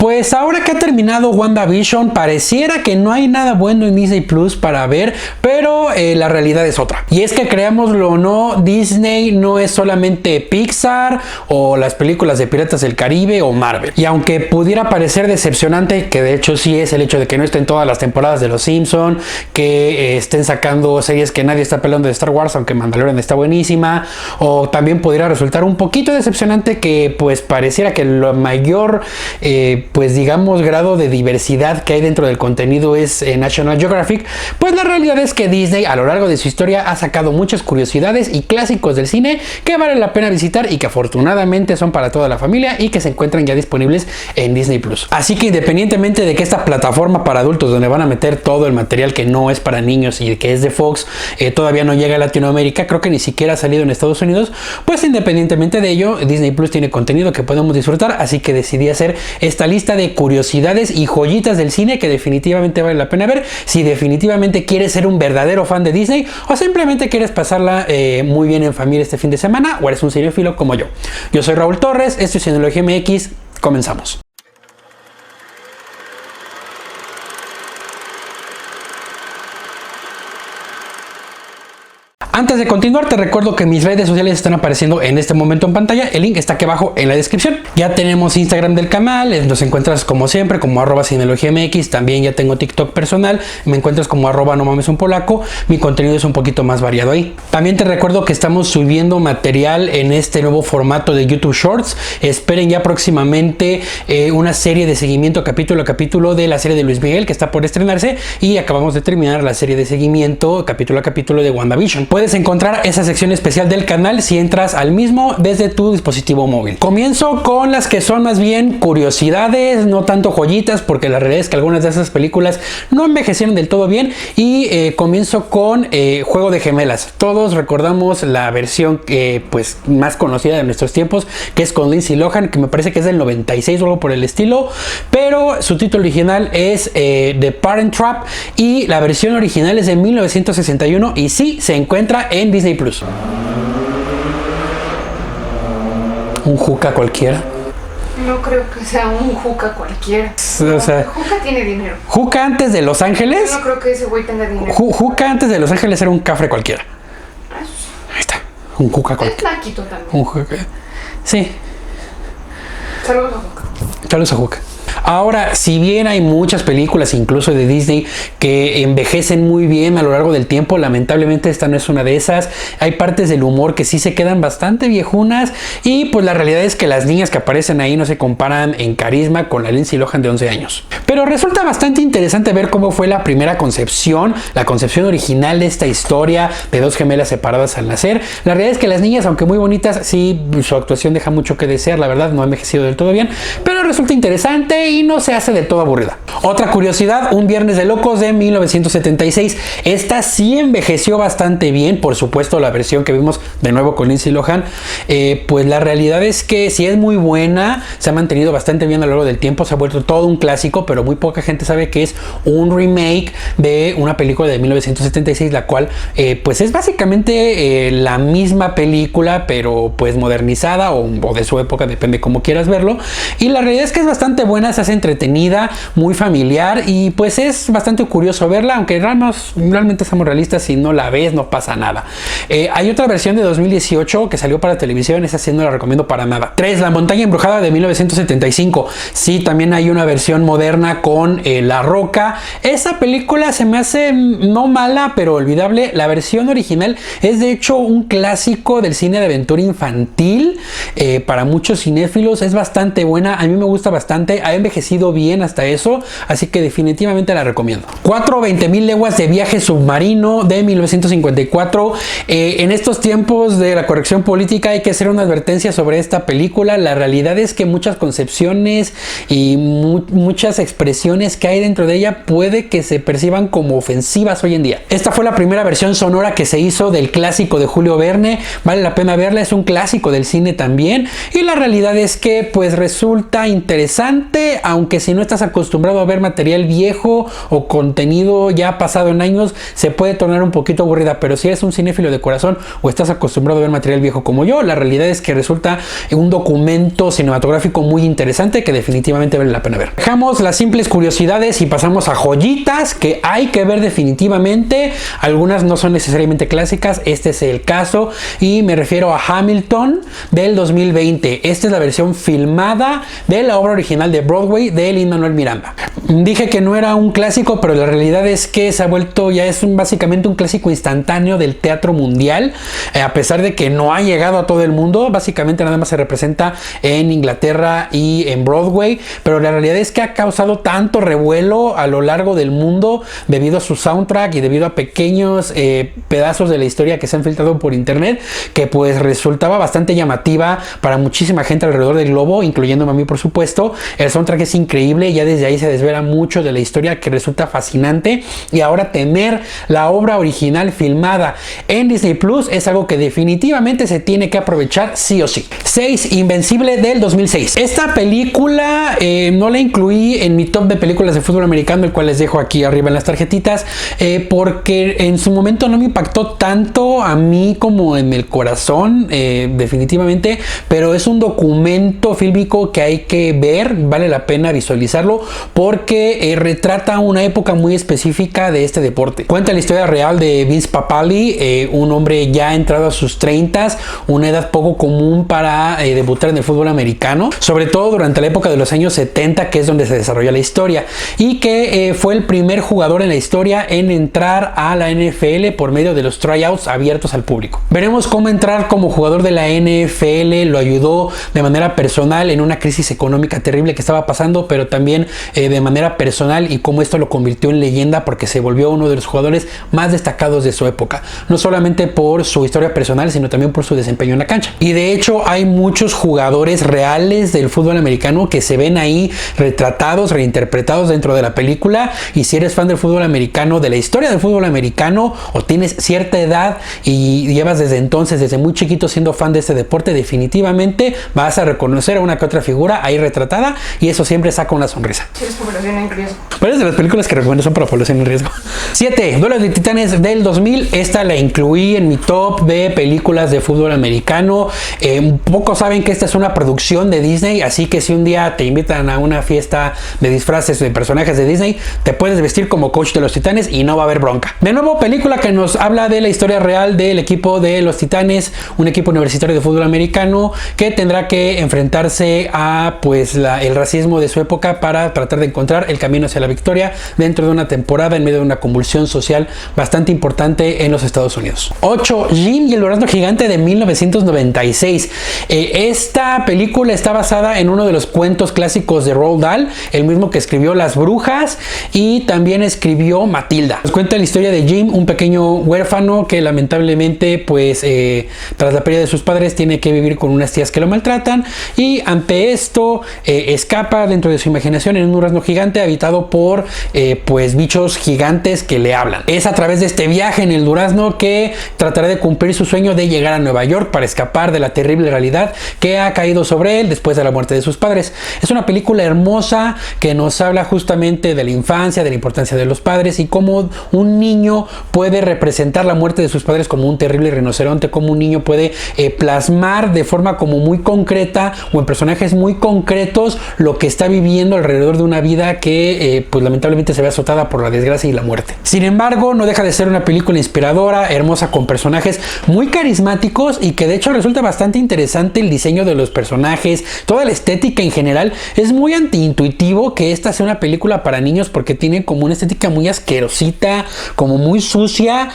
pues ahora que ha terminado WandaVision, pareciera que no hay nada bueno en Disney Plus para ver, pero la realidad es otra. Y es que, creámoslo o no, Disney no es solamente Pixar o las películas de Piratas del Caribe o Marvel. Y aunque pudiera parecer decepcionante, que de hecho sí es el hecho de que no estén todas las temporadas de Los Simpson, que estén sacando series que nadie está pelando de Star Wars, aunque Mandalorian está buenísima, o también pudiera resultar un poquito decepcionante que pues pareciera que lo mayor pues digamos grado de diversidad que hay dentro del contenido es National Geographic, pues la realidad es que Disney a lo largo de su historia ha sacado muchas curiosidades y clásicos del cine que valen la pena visitar y que afortunadamente son para toda la familia y que se encuentran ya disponibles en Disney Plus. Así que independientemente de que esta plataforma para adultos donde van a meter todo el material que no es para niños y que es de Fox todavía no llega a Latinoamérica, creo que ni siquiera ha salido en Estados Unidos, pues independientemente de ello, Disney Plus tiene contenido que podemos disfrutar, así que decidí hacer esta lista de curiosidades y joyitas del cine que definitivamente vale la pena ver si definitivamente quieres ser un verdadero fan de Disney o simplemente quieres pasarla muy bien en familia este fin de semana o eres un cinéfilo como yo. Yo soy Raúl Torres, esto es Cineología MX, comenzamos. Antes de continuar, te recuerdo que mis redes sociales están apareciendo en este momento en pantalla. El link está aquí abajo en la descripción. Ya tenemos Instagram del canal, nos encuentras como siempre como @cineologiamx. También ya tengo TikTok personal, me encuentras como @nomamesunpolaco. Mi contenido es un poquito más variado ahí. También te recuerdo que estamos subiendo material en este nuevo formato de YouTube Shorts. Esperen ya próximamente una serie de seguimiento capítulo a capítulo de la serie de Luis Miguel que está por estrenarse, y acabamos de terminar la serie de seguimiento capítulo a capítulo de WandaVision. Puedes encontrar esa sección especial del canal si entras al mismo desde tu dispositivo móvil. Comienzo con las que son más bien curiosidades, no tanto joyitas, porque la realidad es que algunas de esas películas no envejecieron del todo bien, y comienzo con Juego de Gemelas. Todos recordamos la versión pues más conocida de nuestros tiempos, que es con Lindsay Lohan, que me parece que es del 96 o algo por el estilo, pero su título original es The Parent Trap y la versión original es de 1961 y sí se encuentra en Disney Plus. ¿Un juca cualquiera? No creo que sea un juca cualquiera. O sea, Juca tiene dinero. Juca antes de Los Ángeles. Yo no creo que ese güey tenga dinero. Juca antes de Los Ángeles era un cafre cualquiera. Ahí está. Un juca Es cualquiera. naquito también. Un juca. Sí. Saludos a Juca. Saludos a Juca. Ahora, si bien hay muchas películas, incluso de Disney, que envejecen muy bien a lo largo del tiempo, lamentablemente esta no es una de esas. Hay partes del humor que sí se quedan bastante viejunas, y pues la realidad es que las niñas que aparecen ahí no se comparan en carisma con la Lindsay Lohan de 11 años. Pero resulta bastante interesante ver cómo fue la primera concepción, la concepción original de esta historia de dos gemelas separadas al nacer. La realidad es que las niñas, aunque muy bonitas, sí, su actuación deja mucho que desear, la verdad, no ha envejecido del todo bien, pero resulta interesante y no se hace del todo aburrida. Otra curiosidad, Un Viernes de Locos de 1976. Esta sí envejeció bastante bien, por supuesto la versión que vimos de nuevo con Lindsay Lohan, pues la realidad es que sí es muy buena, se ha mantenido bastante bien a lo largo del tiempo, se ha vuelto todo un clásico, pero muy poca gente sabe que es un remake de una película de 1976, la cual pues es básicamente la misma película, pero pues modernizada o de su época, depende cómo quieras verlo, y la realidad es que es bastante buena, se hace entretenida, muy familiar, y pues es bastante curioso verla, aunque realmente somos realistas, si no la ves no pasa nada. Hay otra versión de 2018 que salió para televisión, esa sí no la recomiendo para nada. 3. La Montaña Embrujada de 1975. Sí, también hay una versión moderna con La Roca. Esa película se me hace no mala, pero olvidable. La versión original es de hecho un clásico del cine de aventura infantil, para muchos cinéfilos es bastante buena, a mí me gusta bastante, ha envejecido bien hasta eso, así que definitivamente la recomiendo. 4. 20.000 leguas de viaje submarino de 1954. En estos tiempos de la corrección política hay que hacer una advertencia sobre esta película. La realidad es que muchas concepciones y muchas expresiones que hay dentro de ella puede que se perciban como ofensivas hoy en día. Esta fue la primera versión sonora que se hizo del clásico de Julio Verne, vale la pena verla, es un clásico del cine también, y la realidad es que pues resulta interesante interesante, aunque si no estás acostumbrado a ver material viejo o contenido ya pasado en años, se puede tornar un poquito aburrida, pero si eres un cinéfilo de corazón o estás acostumbrado a ver material viejo como yo, la realidad es que resulta un documento cinematográfico muy interesante que definitivamente vale la pena ver. Dejamos las simples curiosidades y pasamos a joyitas que hay que ver definitivamente. Algunas no son necesariamente clásicas, este es el caso, y me refiero a Hamilton del 2020. Esta es la versión filmada de la obra original de Broadway de Lin-Manuel Miranda. Dije que no era un clásico, pero la realidad es que se ha vuelto, ya es básicamente un clásico instantáneo del teatro mundial, a pesar de que no ha llegado a todo el mundo. Básicamente nada más se representa en Inglaterra y en Broadway, pero la realidad es que ha causado tanto revuelo a lo largo del mundo debido a su soundtrack y debido a pequeños pedazos de la historia que se han filtrado por internet, que pues resultaba bastante llamativa para muchísima gente alrededor del globo, incluyéndome a mí por supuesto. El soundtrack es increíble, ya desde ahí se desvela mucho de la historia que resulta fascinante, y ahora tener la obra original filmada en Disney Plus es algo que definitivamente se tiene que aprovechar sí o sí. 6. Invencible del 2006. Esta película no la incluí en mi top de películas de fútbol americano, el cual les dejo aquí arriba en las tarjetitas, porque en su momento no me impactó tanto a mí como en el corazón, definitivamente, pero es un documento fílmico que hay que ver, vale la pena visualizarlo porque retrata una época muy específica de este deporte. Cuenta la historia real de Vince Papale, un hombre ya entrado a sus 30s, una edad poco común para debutar en el fútbol americano, sobre todo durante la época de los años 70, que es donde se desarrolla la historia, y que fue el primer jugador en la historia en entrar a la NFL por medio de los tryouts abiertos al público. Veremos cómo entrar como jugador de la NFL lo ayudó de manera personal en una crisis económica terrible que estaba pasando, pero también de manera personal, y cómo esto lo convirtió en leyenda porque se volvió uno de los jugadores más destacados de su época, no solamente por su historia personal, sino también por su desempeño en la cancha. Y de hecho hay muchos jugadores reales del fútbol americano que se ven ahí retratados, reinterpretados dentro de la película, y si eres fan del fútbol americano, de la historia del fútbol americano, o tienes cierta edad y llevas desde entonces, desde muy chiquito siendo fan de este deporte, definitivamente vas a reconocer a una que otra figura ahí retratada, y eso siempre saca una sonrisa. Si eres población en riesgo. Varias de las películas que recomiendo son para población en riesgo. 7. Duelo de Titanes del 2000. Esta la incluí en mi top de películas de fútbol americano. Pocos saben que esta es una producción de Disney, así que si un día te invitan a una fiesta de disfraces de personajes de Disney, te puedes vestir como coach de los Titanes y no va a haber bronca. De nuevo, película que nos habla de la historia real del equipo de los Titanes, un equipo universitario de fútbol americano que tendrá que enfrentarse a pues el racismo de su época para tratar de encontrar el camino hacia la victoria dentro de una temporada en medio de una convulsión social bastante importante en los Estados Unidos. 8. Jim y el durazno gigante de 1996. Esta película está basada en uno de los cuentos clásicos de Roald Dahl, el mismo que escribió Las Brujas y también escribió Matilda. Nos cuenta la historia de Jim, un pequeño huérfano que lamentablemente pues tras la pérdida de sus padres tiene que vivir con unas tías que lo maltratan, y ante esto escapa dentro de su imaginación en un durazno gigante habitado por pues bichos gigantes que le hablan. Es a través de este viaje en el durazno que tratará de cumplir su sueño de llegar a Nueva York para escapar de la terrible realidad que ha caído sobre él después de la muerte de sus padres. Es una película hermosa que nos habla justamente de la infancia, de la importancia de los padres y cómo un niño puede representar la muerte de sus padres como un terrible rinoceronte, cómo un niño puede plasmar de forma como muy concreta o en personajes muy concretos lo que está viviendo alrededor de una vida que pues lamentablemente se ve azotada por la desgracia y la muerte. Sin embargo, no deja de ser una película inspiradora, hermosa, con personajes muy carismáticos, y que de hecho resulta bastante interesante el diseño de los personajes, toda la estética en general. Es muy antiintuitivo que esta sea una película para niños porque tiene como una estética muy asquerosita, como muy sucia,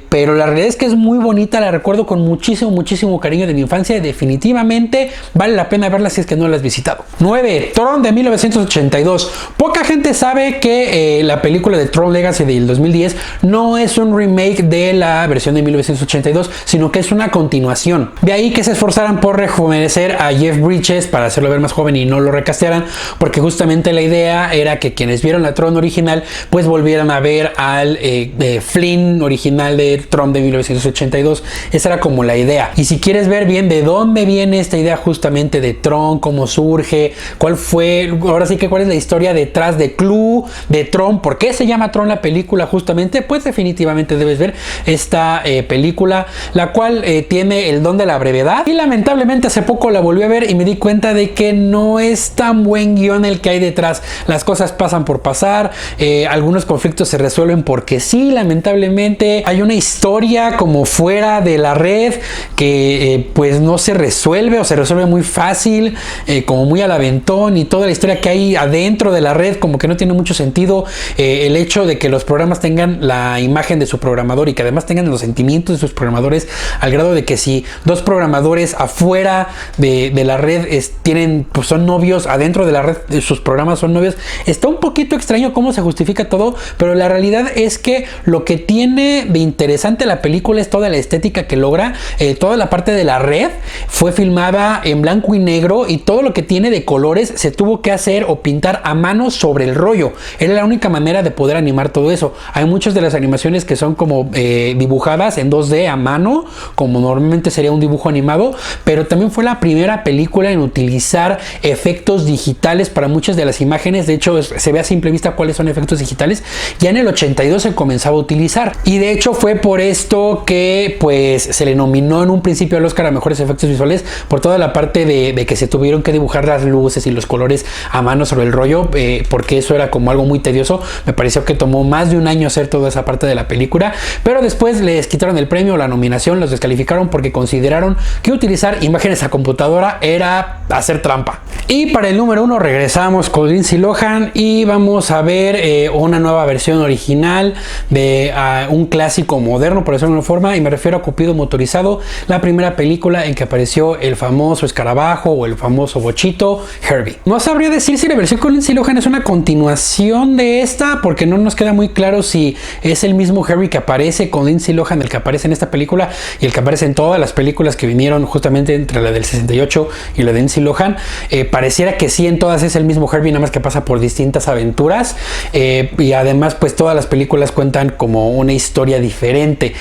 pero la realidad es que es muy bonita, la recuerdo con muchísimo cariño de mi infancia, y definitivamente vale la pena verla si es que no la has visitado. 9. Tron de 1982. Poca gente sabe que la película de Tron Legacy del 2010 no es un remake de la versión de 1982, sino que es una continuación. De ahí que se esforzaran por rejuvenecer a Jeff Bridges para hacerlo ver más joven y no lo recastearan, porque justamente la idea era que quienes vieron la Tron original pues volvieran a ver al Flynn original de Tron de 1982. Esa era como la idea. Y si quieres ver bien de dónde viene esta idea justamente de Tron, cómo surge, cuál fue, ahora sí que cuál es la historia detrás de Clue, de Tron, por qué se llama Tron la película justamente, pues definitivamente debes ver esta película, la cual tiene el don de la brevedad, y lamentablemente hace poco la volví a ver y me di cuenta de que no es tan buen guión el que hay detrás. Las cosas pasan por pasar, algunos conflictos se resuelven porque sí, lamentablemente hay una historia como fuera de la red que pues no se resuelve o se resuelve muy fácil, como muy al aventón, y toda la historia que hay adentro de la red como que no tiene mucho sentido. El hecho de que los programas tengan la imagen de su programador y que además tengan los sentimientos de sus programadores, al grado de que si dos programadores afuera de la red tienen, pues son novios, adentro de la red sus programas son novios, está un poquito extraño cómo se justifica todo, pero la realidad es que lo que tiene de interesante la película es toda la estética que logra. Toda la parte de la red fue filmada en blanco y negro, y todo lo que tiene de colores se tuvo que hacer o pintar a mano sobre el rollo. Era la única manera de poder animar todo eso. Hay muchas de las animaciones que son como dibujadas en 2D a mano, como normalmente sería un dibujo animado, pero también fue la primera película en utilizar efectos digitales para muchas de las imágenes. De hecho, se ve a simple vista cuáles son efectos digitales. Ya en el 82 se comenzaba a utilizar, y de hecho fue por esto que pues se le nominó en un principio al Oscar a mejores efectos visuales, por toda la parte de que se tuvieron que dibujar las luces y los colores a mano sobre el rollo, porque eso era como algo muy tedioso. Me pareció que tomó más de un año hacer toda esa parte de la película, pero después les quitaron el premio, la nominación, los descalificaron porque consideraron que utilizar imágenes a computadora era hacer trampa. Y para el número 1 regresamos con Lindsay Lohan y vamos a ver una nueva versión original de un clásico moderno, por decirlo de alguna forma, y me refiero a Cupido Motorizado, la primera película en que apareció el famoso escarabajo o el famoso bochito Herbie. No sabría decir si la versión con Lindsay Lohan es una continuación de esta, porque no nos queda muy claro si es el mismo Herbie que aparece con Lindsay Lohan, el que aparece en esta película y el que aparece en todas las películas que vinieron justamente entre la del 68 y la de Lindsay Lohan. Pareciera que sí, en todas es el mismo Herbie, nada más que pasa por distintas aventuras, y además pues todas las películas cuentan como una historia diferente.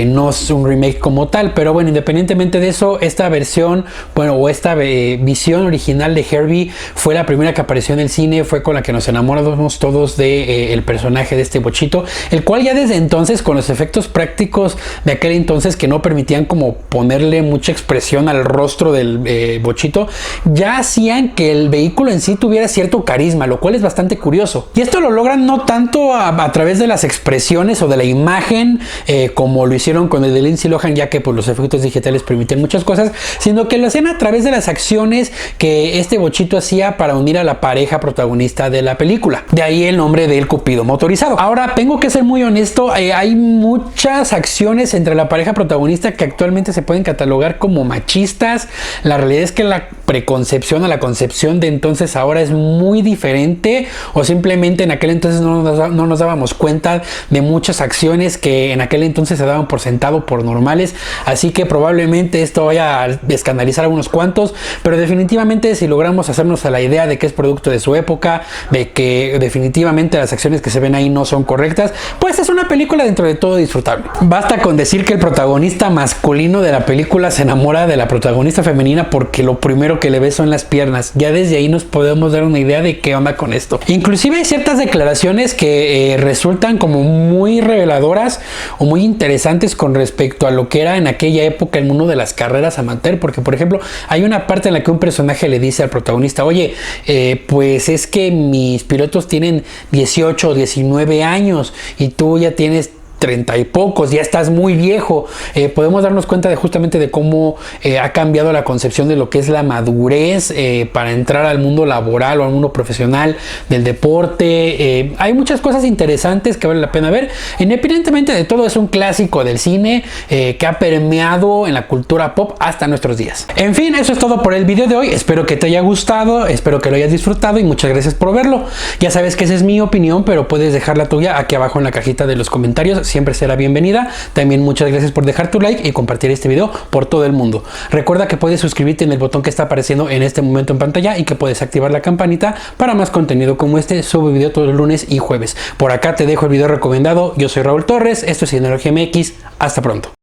No es un remake como tal, pero bueno, independientemente de eso, esta versión, bueno, o esta visión original de Herbie fue la primera que apareció en el cine, fue con la que nos enamoramos todos de el personaje de este bochito, el cual ya desde entonces, con los efectos prácticos de aquel entonces que no permitían como ponerle mucha expresión al rostro del bochito, ya hacían que el vehículo en sí tuviera cierto carisma, lo cual es bastante curioso. Y esto lo logran no tanto a través de las expresiones o de la imagen, como lo hicieron con el de Lindsay Lohan, ya que pues, los efectos digitales permiten muchas cosas, sino que lo hacían a través de las acciones que este bochito hacía para unir a la pareja protagonista de la película. De ahí el nombre del Cupido Motorizado. Ahora, tengo que ser muy honesto, hay muchas acciones entre la pareja protagonista que actualmente se pueden catalogar como machistas. La realidad es que la preconcepción a la concepción de entonces ahora es muy diferente, o simplemente en aquel entonces no nos dábamos cuenta de muchas acciones que en aquel entonces se daban por sentado, por normales. Así que probablemente esto vaya a escandalizar a unos cuantos, pero definitivamente si logramos hacernos a la idea de que es producto de su época, de que definitivamente las acciones que se ven ahí no son correctas, pues es una película dentro de todo disfrutable. Basta con decir que el protagonista masculino de la película se enamora de la protagonista femenina porque lo primero que le ve son las piernas. Ya desde ahí nos podemos dar una idea de qué onda con esto. Inclusive hay ciertas declaraciones que resultan como muy reveladoras o muy interesantes con respecto a lo que era en aquella época el mundo de las carreras amateur, porque por ejemplo hay una parte en la que un personaje le dice al protagonista: oye, pues es que mis pilotos tienen 18 o 19 años y tú ya tienes 30 y pocos, ya estás muy viejo. Podemos darnos cuenta de justamente de cómo ha cambiado la concepción de lo que es la madurez para entrar al mundo laboral o al mundo profesional del deporte. Hay muchas cosas interesantes que vale la pena ver. Independientemente de todo, es un clásico del cine que ha permeado en la cultura pop hasta nuestros días. En fin, eso es todo por el video de hoy. Espero que te haya gustado, espero que lo hayas disfrutado y muchas gracias por verlo. Ya sabes que esa es mi opinión, pero puedes dejar la tuya aquí abajo en la cajita de los comentarios. Siempre será bienvenida. También muchas gracias por dejar tu like y compartir este video por todo el mundo. Recuerda que puedes suscribirte en el botón que está apareciendo en este momento en pantalla y que puedes activar la campanita para más contenido como este. Subo video todos los lunes y jueves. Por acá te dejo el video recomendado. Yo soy Raúl Torres, esto es Cineología MX. Hasta pronto.